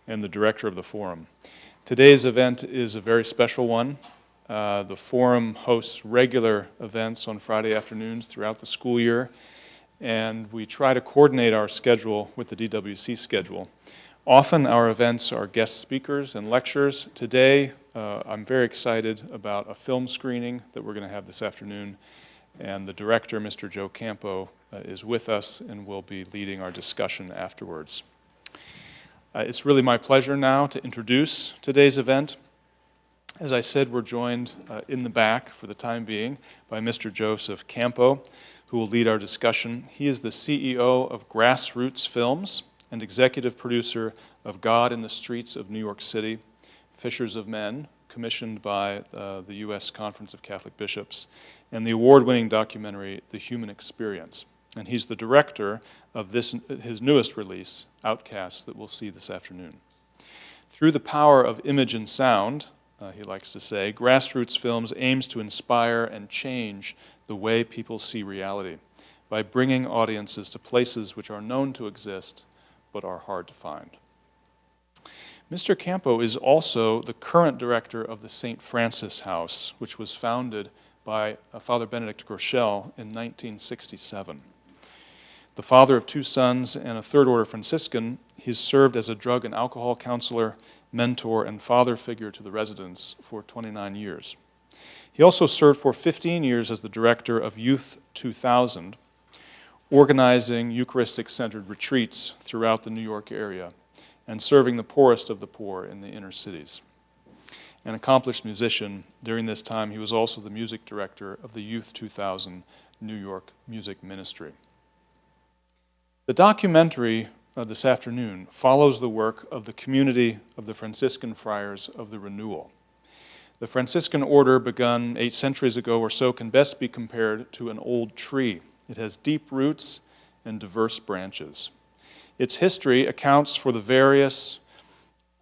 and the director of the forum. Today's event is a very special one. The forum hosts regular events on Friday afternoons throughout the school year, and we try to coordinate our schedule with the DWC schedule. Often our events are guest speakers and lectures. Today, I'm very excited about a film screening that we're going to have this afternoon, and the director, Mr. Joe Campo, is with us and will be leading our discussion afterwards. It's really my pleasure now to introduce today's event. As I said, we're joined in the back for the time being by Mr. Joseph Campo, who will lead our discussion. He is the CEO of Grassroots Films and executive producer of God in the Streets of New York City, Fishers of Men, commissioned by the U.S. Conference of Catholic Bishops, and the award-winning documentary, The Human Experience. And he's the director of his newest release, Outcasts, that we'll see this afternoon. Through the power of image and sound, he likes to say, Grassroots Films aims to inspire and change the way people see reality by bringing audiences to places which are known to exist but are hard to find. Mr. Campo is also the current director of the St. Francis House, which was founded by Father Benedict Groeschel in 1967. The father of 2 sons and a third order Franciscan, he's served as a drug and alcohol counselor, mentor, and father figure to the residents for 29 years. He also served for 15 years as the director of Youth 2000, organizing Eucharistic-centered retreats throughout the New York area and serving the poorest of the poor in the inner cities. An accomplished musician, during this time he was also the music director of the Youth 2000 New York Music Ministry. The documentary this afternoon follows the work of the Community of the Franciscan Friars of the Renewal. The Franciscan Order, begun 8 centuries ago or so, can best be compared to an old tree. It has deep roots and diverse branches. Its history accounts for the various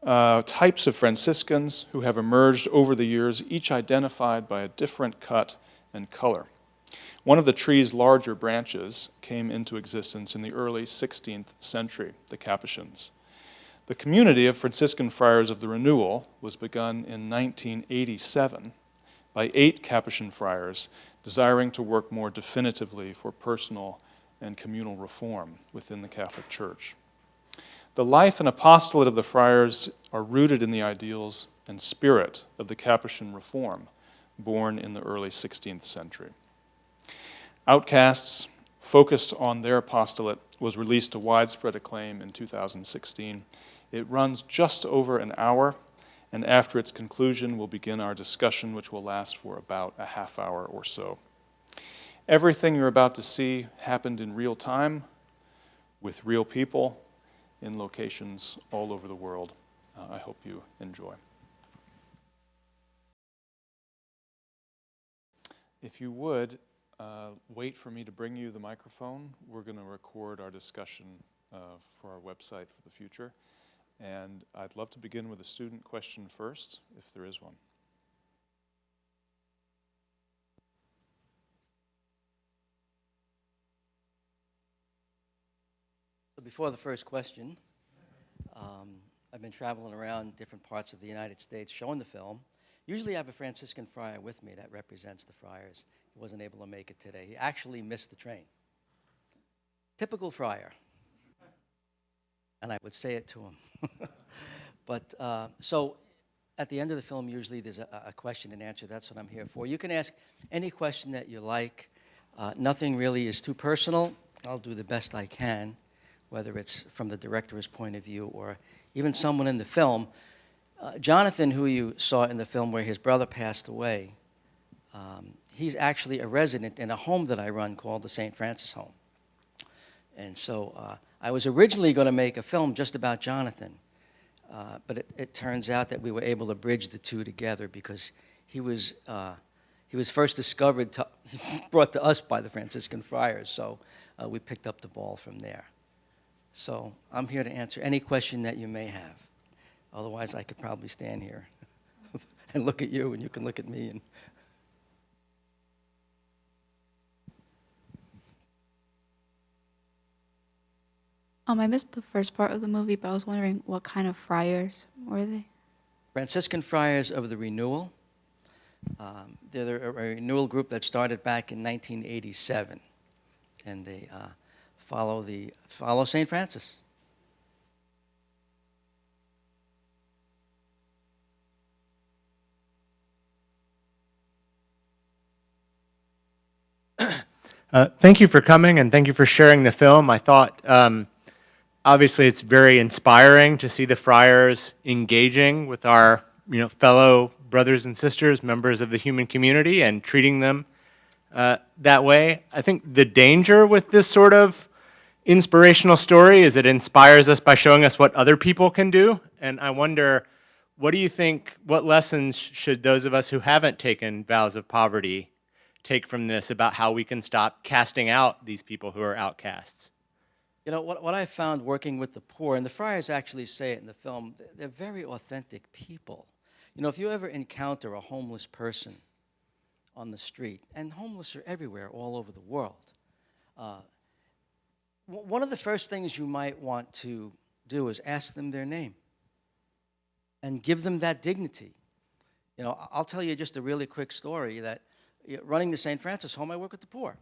types of Franciscans who have emerged over the years, each identified by a different cut and color. One of the tree's larger branches came into existence in the early 16th century, the Capuchins. The Community of Franciscan Friars of the Renewal was begun in 1987 by 8 Capuchin friars desiring to work more definitively for personal and communal reform within the Catholic Church. The life and apostolate of the friars are rooted in the ideals and spirit of the Capuchin reform born in the early 16th century. Outcasts, focused on their apostolate, was released to widespread acclaim in 2016. It runs just over an hour, and after its conclusion, we'll begin our discussion, which will last for about a half hour or so. Everything you're about to see happened in real time, with real people, in locations all over the world. I hope you enjoy. If you would, wait for me to bring you the microphone. We're going to record our discussion for our website for the future. And I'd love to begin with a student question first, if there is one. Before the first question, I've been traveling around different parts of the United States showing the film. Usually I have a Franciscan friar with me that represents the friars. He wasn't able to make it today. He actually missed the train. Typical friar. And I would say it to him. But so at the end of the film, usually there's a question and answer. That's what I'm here for. You can ask any question that you like. Nothing really is too personal. I'll do the best I can, whether it's from the director's point of view or even someone in the film. Jonathan, who you saw in the film where his brother passed away, he's actually a resident in a home that I run called the St. Francis Home. And so I was originally going to make a film just about Jonathan, but it turns out that we were able to bridge the two together because he was first discovered, brought to us by the Franciscan Friars, so we picked up the ball from there. So I'm here to answer any question that you may have. Otherwise, I could probably stand here and look at you, and you can look at me. I missed the first part of the movie, but I was wondering what kind of friars were they? Franciscan Friars of the Renewal. They're a renewal group that started back in 1987, and they follow St. Francis. Thank you for coming, and thank you for sharing the film. I thought, obviously, it's very inspiring to see the friars engaging with our, fellow brothers and sisters, members of the human community, and treating them that way. I think the danger with this sort of inspirational story is it inspires us by showing us what other people can do. And I wonder, what do you think, what lessons should those of us who haven't taken vows of poverty take from this about how we can stop casting out these people who are outcasts? What I found working with the poor, and the friars actually say it in the film, they're very authentic people. If you ever encounter a homeless person on the street, and homeless are everywhere, all over the world, one of the first things you might want to do is ask them their name and give them that dignity. I'll tell you just a really quick story that running the St. Francis Home, I work with the poor.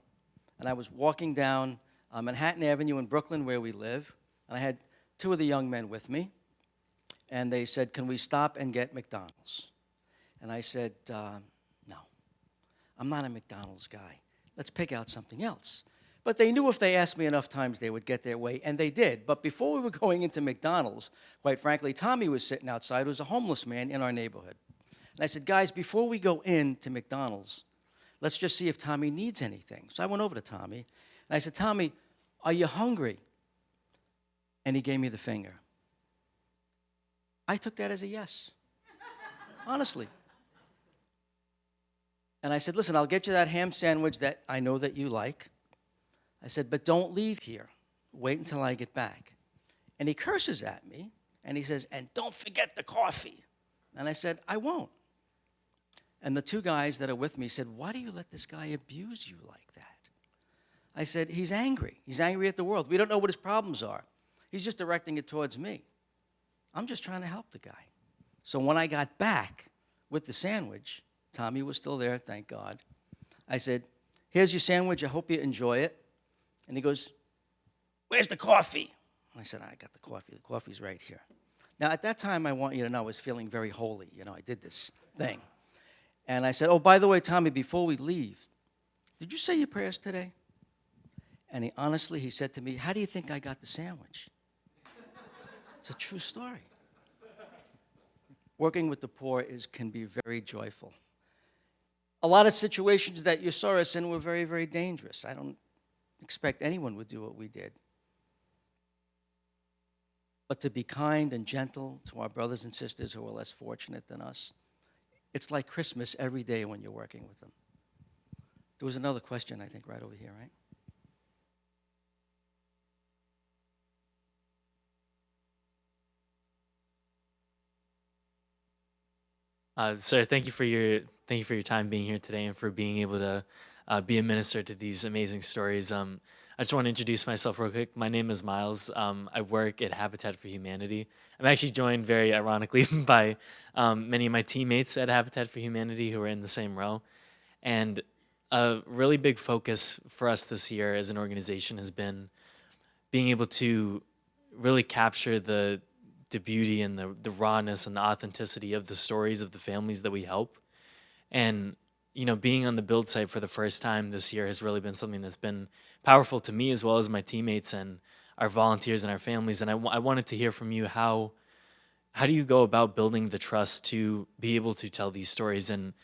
And I was walking down Manhattan Avenue in Brooklyn where we live, and I had two of the young men with me, and they said, "Can we stop and get McDonald's?" And I said, "No, I'm not a McDonald's guy. Let's pick out something else." But they knew if they asked me enough times, they would get their way, and they did. But before we were going into McDonald's, quite frankly, Tommy was sitting outside, who was a homeless man in our neighborhood. And I said, "Guys, before we go into McDonald's, let's just see if Tommy needs anything." So I went over to Tommy, and I said, "Tommy, are you hungry?" And he gave me the finger. I took that as a yes, honestly. And I said, "Listen, I'll get you that ham sandwich that I know that you like." I said, "But don't leave here. Wait until I get back." And he curses at me, and he says, "And don't forget the coffee." And I said, "I won't." And the two guys that are with me said, "Why do you let this guy abuse you like that?" I said, "He's angry. He's angry at the world. We don't know what his problems are. He's just directing it towards me. I'm just trying to help the guy." So when I got back with the sandwich, Tommy was still there, thank God. I said, "Here's your sandwich. I hope you enjoy it." And he goes, "Where's the coffee?" I said, "I got the coffee. The coffee's right here." Now, at that time, I want you to know I was feeling very holy. I did this thing. And I said, "Oh, by the way, Tommy, before we leave, did you say your prayers today?" And he said to me, "How do you think I got the sandwich?" It's a true story. Working with the poor can be very joyful. A lot of situations that you saw us in were very, very dangerous. I don't expect anyone would do what we did. But to be kind and gentle to our brothers and sisters who are less fortunate than us, it's like Christmas every day when you're working with them. There was another question, I think, right over here, right? Sir, thank you for your time being here today and for being able to be a minister to these amazing stories. I just want to introduce myself real quick. My name is Miles. I work at Habitat for Humanity. I'm actually joined, very ironically, by many of my teammates at Habitat for Humanity who are in the same row. And a really big focus for us this year as an organization has been being able to really capture the beauty and the rawness and the authenticity of the stories of the families that we help. And being on the build site for the first time this year has really been something that's been powerful to me, as well as my teammates and our volunteers and our families. And I wanted to hear from you, how do you go about building the trust to be able to tell these stories? And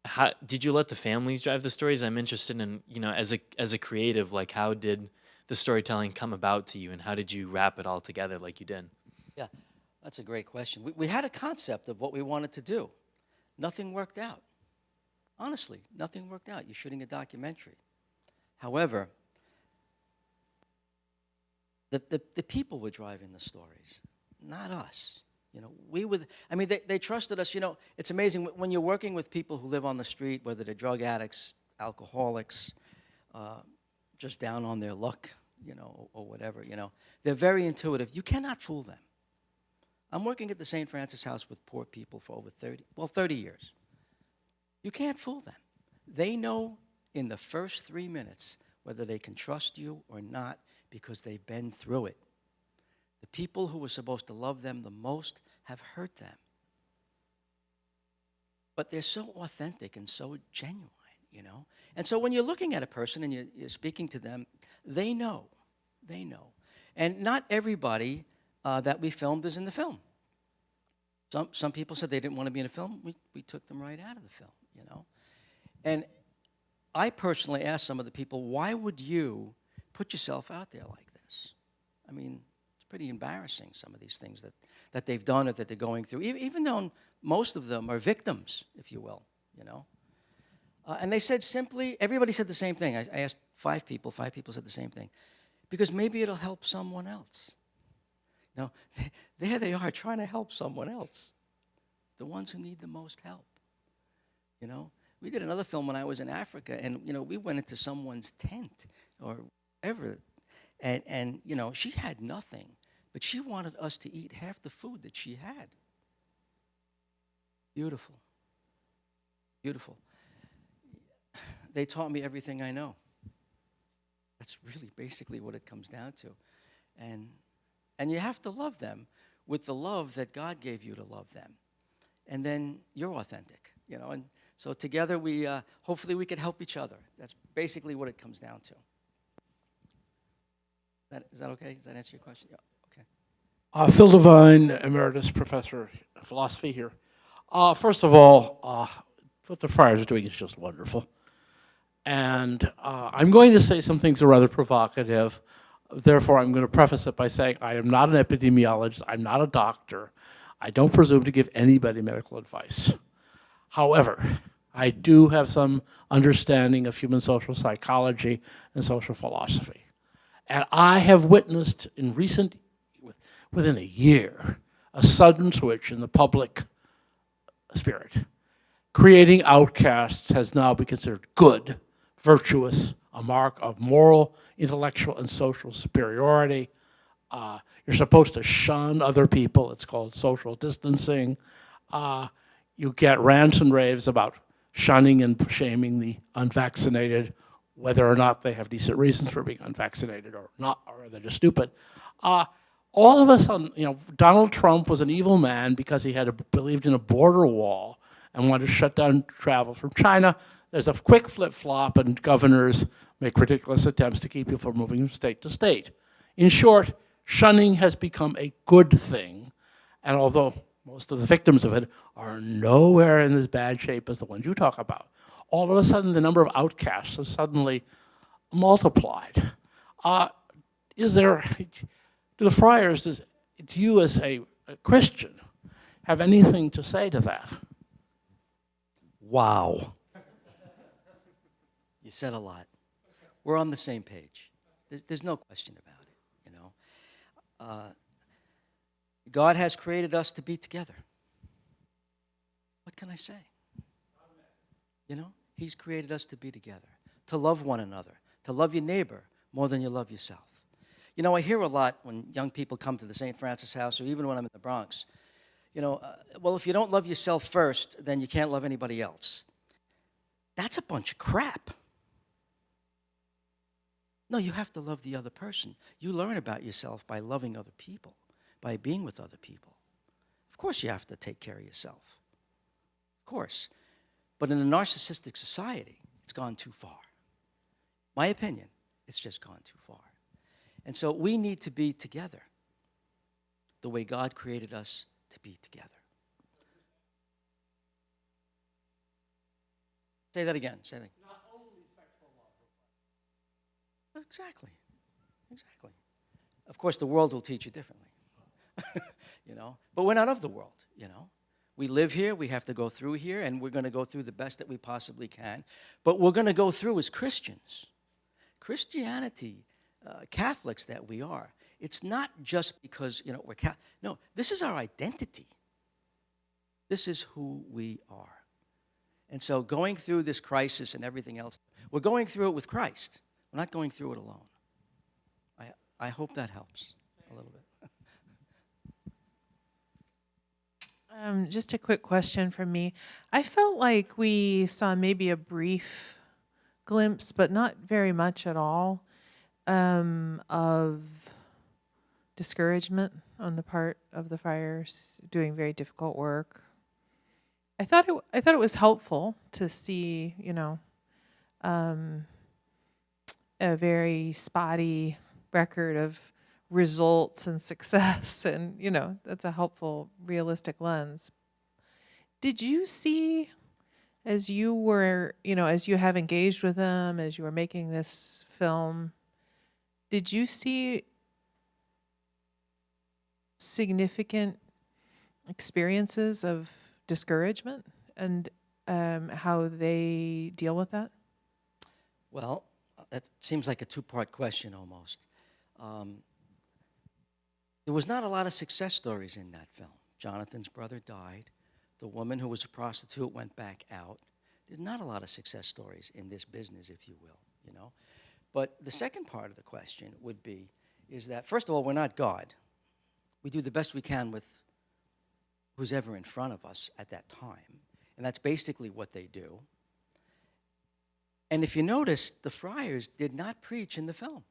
how did you let the families drive the stories? I'm interested in, as a creative, like, how did the storytelling come about to you, and how did you wrap it all together like you did? Yeah, that's a great question. We had a concept of what we wanted to do. Nothing worked out. Honestly, nothing worked out. You're shooting a documentary. However, the people were driving the stories, not us. They trusted us. It's amazing when you're working with people who live on the street, whether they're drug addicts, alcoholics, just down on their luck, or whatever, They're very intuitive. You cannot fool them. I'm working at the St. Francis House with poor people for over 30 years. You can't fool them. They know in the first 3 minutes whether they can trust you or not because they've been through it. The people who were supposed to love them the most have hurt them. But they're so authentic and so genuine, And so when you're looking at a person and you're speaking to them, they know. They know. And not everybody that we filmed is in the film. Some people said they didn't want to be in a film. We took them right out of the film, And I personally asked some of the people, why would you put yourself out there like this? I mean, it's pretty embarrassing, some of these things that they've done or that they're going through, even though most of them are victims, if you will, And they said simply, everybody said the same thing. I asked 5 people said the same thing. Because maybe it'll help someone else. There they are trying to help someone else. The ones who need the most help. We did another film when I was in Africa, and, we went into someone's tent or whatever, and she had nothing, but she wanted us to eat half the food that she had. Beautiful. Beautiful. They taught me everything I know. That's really basically what it comes down to. And you have to love them with the love that God gave you to love them. And then you're authentic, And so together we, hopefully we can help each other. That's basically what it comes down to. Is that okay? Does that answer your question? Yeah, okay. Phil Devine, Emeritus Professor of Philosophy here. First of all, what the Friars are doing is just wonderful. And I'm going to say some things that are rather provocative. Therefore, I'm going to preface it by saying I am not an epidemiologist. I'm not a doctor. I don't presume to give anybody medical advice. However, I do have some understanding of human social psychology and social philosophy. And I have witnessed within a year, a sudden switch in the public spirit. Creating outcasts has now been considered good, virtuous, a mark of moral, intellectual, and social superiority. You're supposed to shun other people. It's called social distancing. You get rants and raves about shunning and shaming the unvaccinated, whether or not they have decent reasons for being unvaccinated or not, or they're just stupid. All of a sudden, Donald Trump was an evil man because he believed in a border wall and wanted to shut down travel from China. There's a quick flip-flop, and governors make ridiculous attempts to keep people from moving from state to state. In short, shunning has become a good thing, and although most of the victims of it are nowhere in as bad shape as the ones you talk about, all of a sudden the number of outcasts has suddenly multiplied. Do the Friars, do you as a Christian have anything to say to that? Wow. You said a lot. We're on the same page. There's no question about it, God has created us to be together. What can I say? He's created us to be together, to love one another, to love your neighbor more than you love yourself. I hear a lot when young people come to the St. Francis House, or even when I'm in the Bronx, well, if you don't love yourself first, then you can't love anybody else. That's a bunch of crap. No, you have to love the other person. You learn about yourself by loving other people, by being with other people. Of course you have to take care of yourself. Of course. But in a narcissistic society, it's gone too far. My opinion, it's just gone too far. And so we need to be together the way God created us to be together. Say that again. Say that. Not only sexual love. Exactly. Of course, the world will teach you differently. But we're not of the world, We live here, we have to go through here, and we're going to go through the best that we possibly can. But we're going to go through as Christians. Christianity, Catholics that we are, it's not just because, we're Catholic. No, this is our identity. This is who we are. And so going through this crisis and everything else, we're going through it with Christ. We're not going through it alone. I hope that helps a little bit. Just a quick question from me. I felt like we saw maybe a brief glimpse, but not very much at all, of discouragement on the part of the friars doing very difficult work. I thought it was helpful to see, a very spotty record of results and success, and that's a helpful, realistic lens. Did you see, as you were, as you have engaged with them, as you were making this film, did you see significant experiences of discouragement and how they deal with that? Well, that seems like a two-part question almost. There was not a lot of success stories in that film. Jonathan's brother died. The woman who was a prostitute went back out. There's not a lot of success stories in this business, if you will, But the second part of the question would be, is that, first of all, we're not God. We do the best we can with who's ever in front of us at that time. And that's basically what they do. And if you notice, the friars did not preach in the film.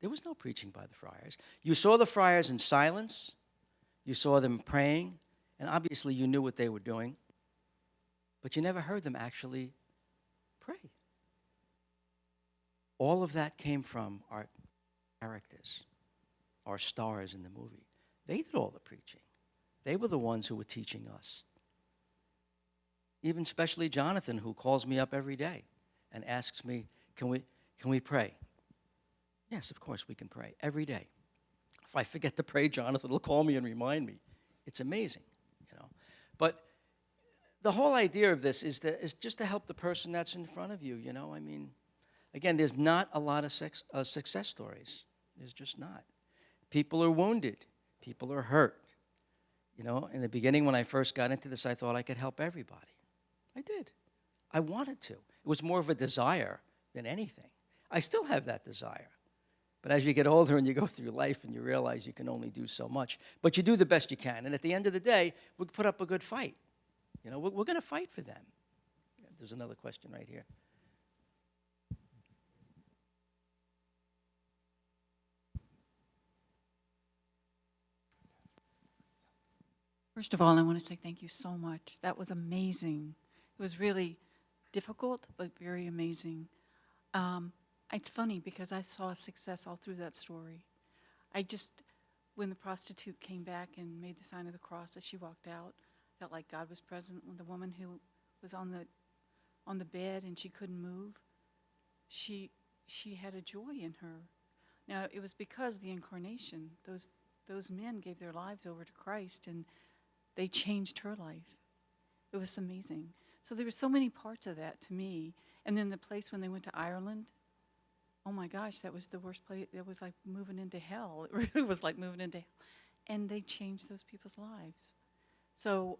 There was no preaching by the friars. You saw the friars in silence. You saw them praying. And obviously you knew what they were doing. But you never heard them actually pray. All of that came from our characters, our stars in the movie. They did all the preaching. They were the ones who were teaching us. Even especially Jonathan, who calls me up every day and asks me, can we pray? Yes, of course we can pray every day. If I forget to pray, Jonathan will call me and remind me. It's amazing, But the whole idea of this is just to help the person that's in front of you, I mean, again, there's not a lot of success stories. There's just not. People are wounded. People are hurt. In the beginning when I first got into this, I thought I could help everybody. I did. I wanted to. It was more of a desire than anything. I still have that desire. But as you get older and you go through life and you realize you can only do so much, but you do the best you can. And at the end of the day, we put up a good fight. We're going to fight for them. There's another question right here. First of all, I want to say thank you so much. That was amazing. It was really difficult, but very amazing. It's funny because I saw success all through that story. When the prostitute came back and made the sign of the cross as she walked out, felt like God was present. When the woman who was on the bed and she couldn't move, she had a joy in her. Now, it was because of the incarnation. Those men gave their lives over to Christ, and they changed her life. It was amazing. So there were so many parts of that to me. And then the place when they went to Ireland, oh my gosh, that was the worst place. It was like moving into hell. It really was like moving into hell. And they changed those people's lives. So,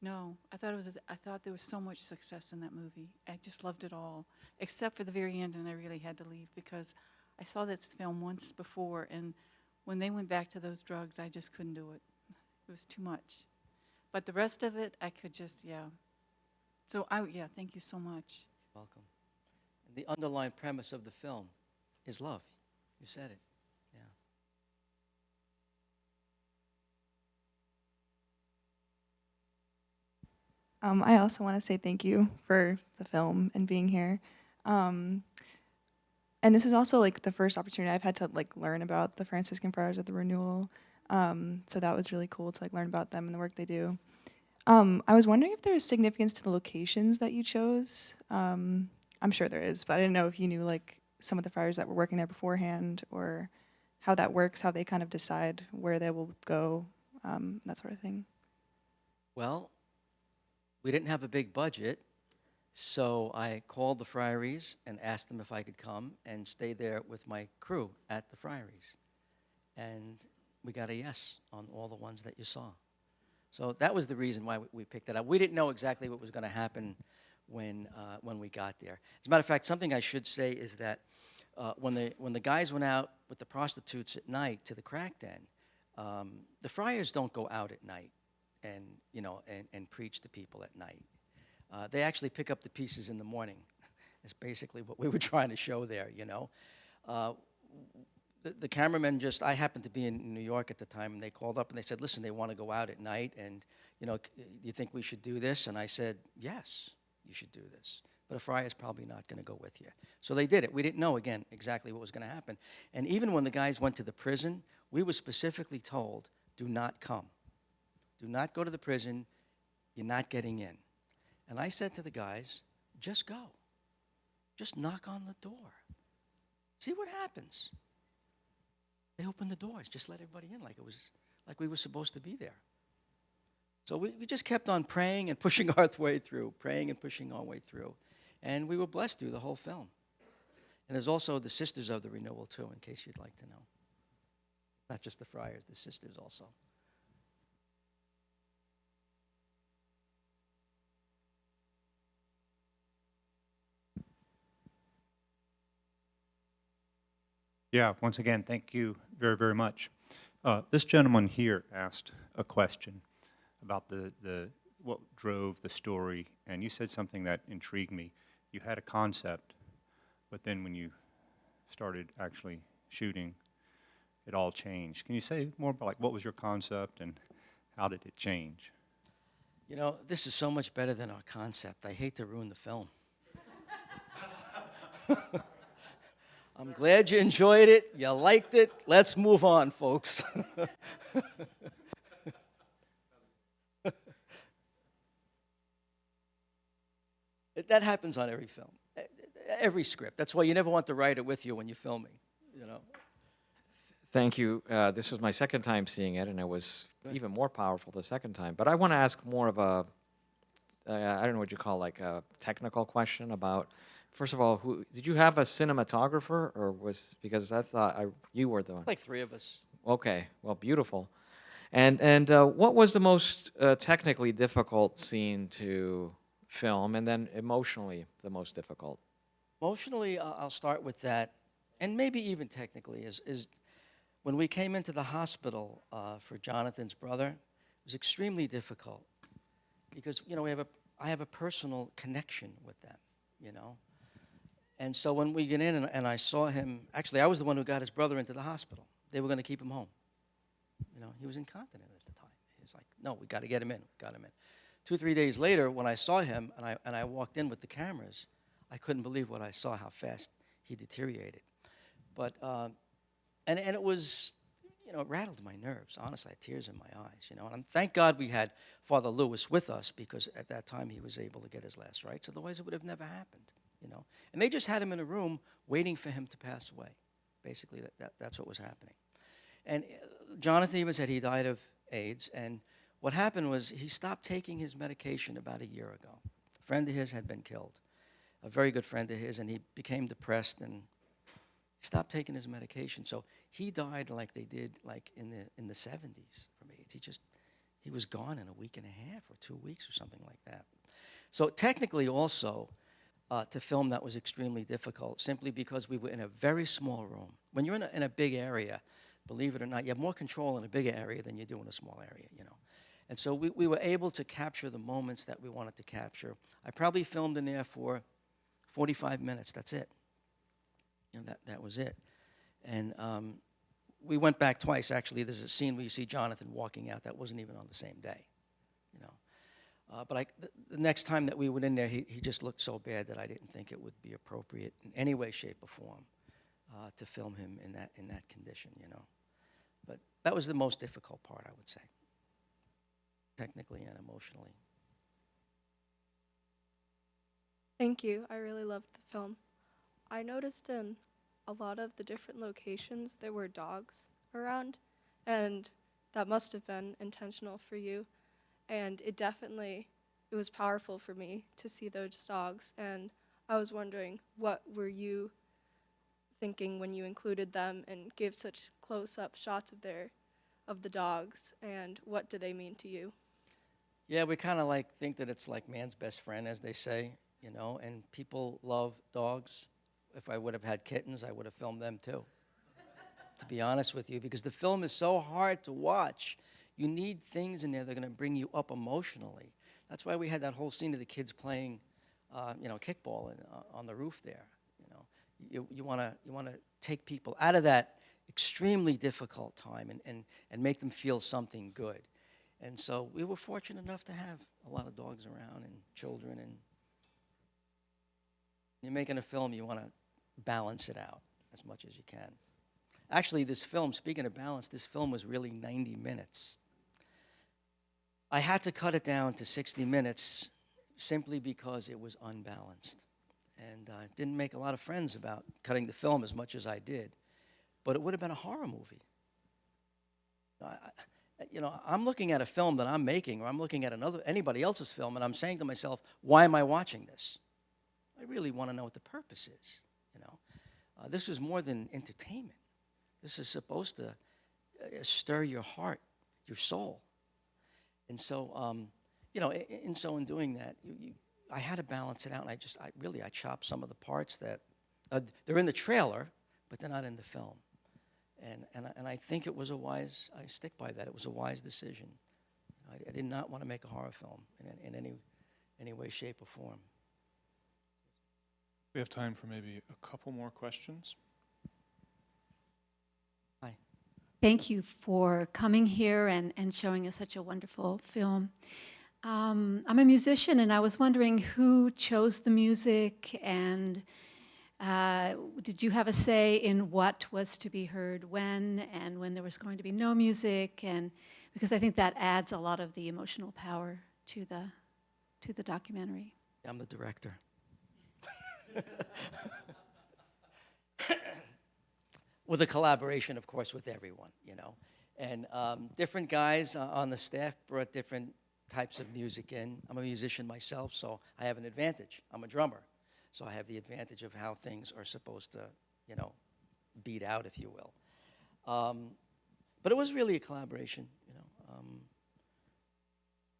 no, I thought there was so much success in that movie. I just loved it all, except for the very end, and I really had to leave because I saw this film once before, and when they went back to those drugs, I just couldn't do it. It was too much. But the rest of it, I could just, So, thank you so much. Welcome. And the underlying premise of the film is love. You said it. I also want to say thank you for the film and being here. And this is also like the first opportunity I've had to like learn about the Franciscan Friars at the Renewal. So that was really cool to like learn about them and the work they do. I was wondering if there's significance to the locations that you chose. I'm sure there is, but I didn't know if you knew like some of the friars that were working there beforehand or how that works, how they kind of decide where they will go, that sort of thing. Well, we didn't have a big budget, so I called the friaries and asked them if I could come and stay there with my crew at the friaries. And we got a yes on all the ones that you saw. So that was the reason why we picked it up. We didn't know exactly what was going to happen when we got there. As a matter of fact, something I should say is that when the guys went out with the prostitutes at night to the crack den, the friars don't go out at night and, and preach to people at night. They actually pick up the pieces in the morning. That's basically what we were trying to show there, The cameraman I happened to be in New York at the time, and they called up and they said, listen, they want to go out at night, and, do you think we should do this? And I said, yes, you should do this. But a friar's probably not going to go with you. So they did it. We didn't know, again, exactly what was going to happen. And even when the guys went to the prison, we were specifically told, do not come. Do not go to the prison. You're not getting in. And I said to the guys, just go. Just knock on the door. See what happens. They opened the doors, just let everybody in like we were supposed to be there. So we just kept on praying and pushing our way through, praying and pushing our way through. And we were blessed through the whole film. And there's also the Sisters of the Renewal, too, in case you'd like to know. Not just the friars, the sisters also. Yeah, once again, thank you very, very much. This gentleman here asked a question about what drove the story, and you said something that intrigued me. You had a concept, but then when you started actually shooting, it all changed. Can you say more about what was your concept and how did it change? This is so much better than our concept. I hate to ruin the film. I'm glad you enjoyed it. You liked it. Let's move on, folks. That happens on every film, every script. That's why you never want the writer with you when you're filming, Thank you. This was my second time seeing it, and it was even more powerful the second time. But I want to ask more of a, I don't know what you call a technical question about, first of all, did you have a cinematographer, or because I thought you were the one? Like three of us. Okay, well, beautiful. And what was the most technically difficult scene to film, and then emotionally the most difficult? Emotionally, I'll start with that, and maybe even technically, is when we came into the hospital for Jonathan's brother, it was extremely difficult because, I have a personal connection with them, And so when we get in and I saw him, actually I was the one who got his brother into the hospital. They were going to keep him home. He was incontinent at the time. He was like, no, we got to get him in. We got him in. 2-3 days later, when I saw him and I walked in with the cameras, I couldn't believe what I saw, how fast he deteriorated. But, and it was, it rattled my nerves. Honestly, I had tears in my eyes, And thank God we had Father Lewis with us, because at that time he was able to get his last rites. Otherwise, it would have never happened, And they just had him in a room waiting for him to pass away. Basically, that's what was happening. And Jonathan even said he died of AIDS, and what happened was he stopped taking his medication about a year ago. A friend of his had been killed, a very good friend of his, and he became depressed and he stopped taking his medication. So he died like they did in the 70s from AIDS. He was gone in a week and a half or 2 weeks or something like that. So technically also, to film that was extremely difficult, simply because we were in a very small room. When you're in a big area, believe it or not, you have more control in a bigger area than you do in a small area, And so we were able to capture the moments that we wanted to capture. I probably filmed in there for 45 minutes. That's it. That was it. And we went back twice, actually. There's a scene where you see Jonathan walking out. That wasn't even on the same day, But the next time that we went in there, he just looked so bad that I didn't think it would be appropriate in any way, shape, or form to film him in that condition, But that was the most difficult part, I would say, technically and emotionally. Thank you. I really loved the film. I noticed in a lot of the different locations there were dogs around, and that must have been intentional for you. And it was powerful for me to see those dogs. And I was wondering, what were you thinking when you included them and gave such close-up shots of the dogs, and what do they mean to you? Yeah, we kind of think that it's like man's best friend, as they say, and people love dogs. if I would have had kittens, I would have filmed them too, to be honest with you, because the film is so hard to watch. You need things in there that are going to bring you up emotionally. That's why we had that whole scene of the kids playing, kickball on the roof there. You want to take people out of that extremely difficult time and make them feel something good. And so we were fortunate enough to have a lot of dogs around and children. And you're making a film, you want to balance it out as much as you can. Actually, this film, speaking of balance, this film was really 90 minutes. I had to cut it down to 60 minutes simply because it was unbalanced. And I didn't make a lot of friends about cutting the film as much as I did. But it would have been a horror movie. I'm looking at a film that I'm making, or I'm looking at anybody else's film, and I'm saying to myself, why am I watching this? I really want to know what the purpose is. This is more than entertainment. This is supposed to stir your heart, your soul. And so, in doing that, I had to balance it out, and I chopped some of the parts that they're in the trailer, but they're not in the film. And I think it was I stick by that. It was a wise decision. I did not want to make a horror film in any way, shape, or form. We have time for maybe a couple more questions. Hi. Thank you for coming here and showing us such a wonderful film. I'm a musician, and I was wondering who chose the music, and did you have a say in what was to be heard when, and when there was going to be no music? And because I think that adds a lot of the emotional power to the documentary. I'm the director. With a collaboration, of course, with everyone, And different guys on the staff brought different types of music in. I'm a musician myself, so I have an advantage. I'm a drummer, so I have the advantage of how things are supposed to, beat out, if you will. But it was really a collaboration,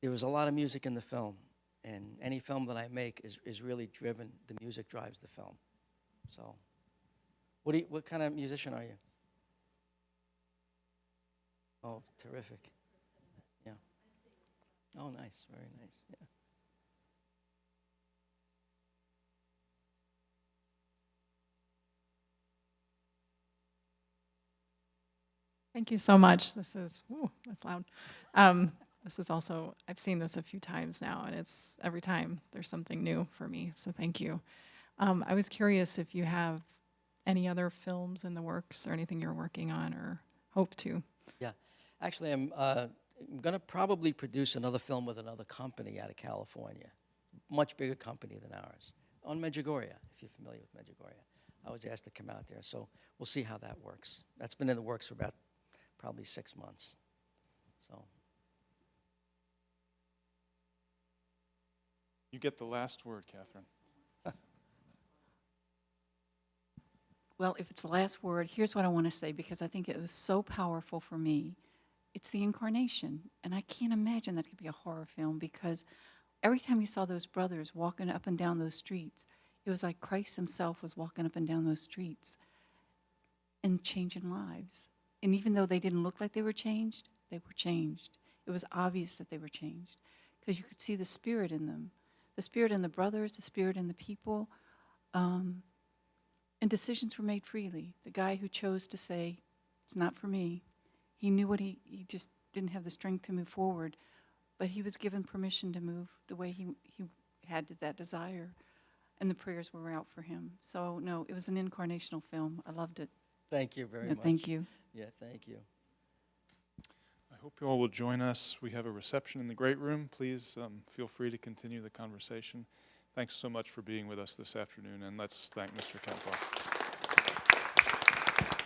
There was a lot of music in the film. And any film that I make is really driven. The music drives the film. So, what kind of musician are you? Oh, terrific. Yeah. Oh, nice. Very nice. Yeah. Thank you so much. This is, that's loud. This is also, I've seen this a few times now, and it's every time there's something new for me, so thank you. I was curious if you have any other films in the works or anything you're working on or hope to. Yeah. Actually, I'm going to probably produce another film with another company out of California, much bigger company than ours, on Medjugorje, if you're familiar with Medjugorje. I was asked to come out there, so we'll see how that works. That's been in the works for about probably 6 months. So. You get the last word, Catherine. Well, if it's the last word, here's what I want to say, because I think it was so powerful for me. It's the incarnation, and I can't imagine that could be a horror film, because every time you saw those brothers walking up and down those streets, it was like Christ himself was walking up and down those streets and changing lives. And even though they didn't look like they were changed, they were changed. It was obvious that they were changed, because you could see the spirit in them. The spirit in the brothers, the spirit in the people, and decisions were made freely. The guy who chose to say, it's not for me, he knew what he just didn't have the strength to move forward, but he was given permission to move the way he had that desire, and the prayers were out for him. So, no, it was an incarnational film. I loved it. Thank you very much. Thank you. Yeah, thank you. I hope you all will join us. We have a reception in the great room. Please feel free to continue the conversation. Thanks so much for being with us this afternoon, and let's thank Mr. Campbell.